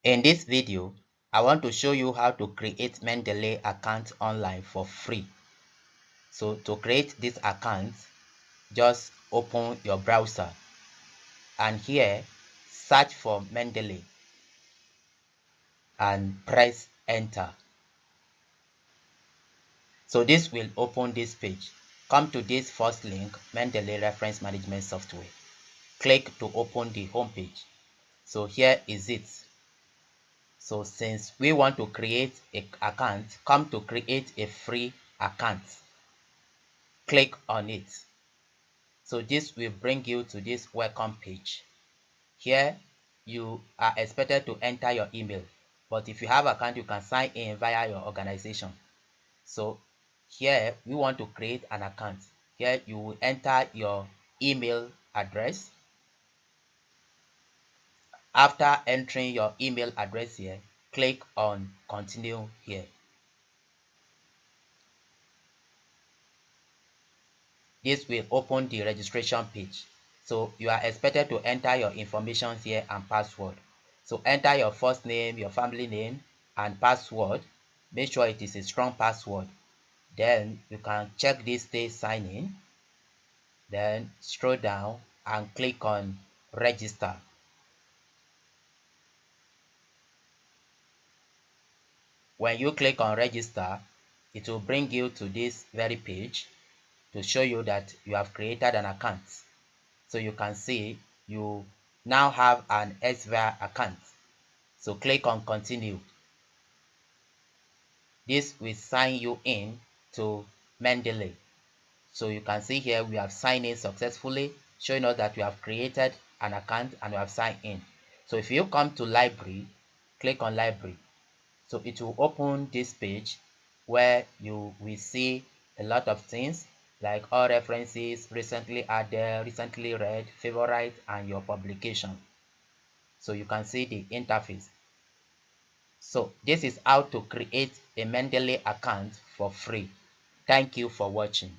In this video, I want to show you how to create Mendeley account online for free. So to create this account, just open your browser and here search for Mendeley and press enter. So this will open this page. Come to this first link, Mendeley Reference Management Software. Click to open the home page. So here is it. So since we want to create an account, come to create a free account. Click on it. So this will bring you to this welcome page. Here you are expected to enter your email, but if you have an account, you can sign in via your organization. So here we want to create an account. Here you will enter your email address. After entering your email address here, click on continue here. This will open the registration page. So you are expected to enter your information here and password. So enter your first name, your family name, and password. Make sure it is a strong password. Then you can check this stay sign in. Then scroll down and click on register. When you click on register, it will bring you to this very page to show you that you have created an account. So you can see you now have an SVR account. So click on continue. This will sign you in to Mendeley. So you can see here we have signed in successfully, showing us that we have created an account and we have signed in. So if you come to library, click on library. So it will open this page where you will see a lot of things like all references, recently added, recently read, favorite, and your publication. So you can see the interface. So this is how to create a Mendeley account for free. Thank you for watching.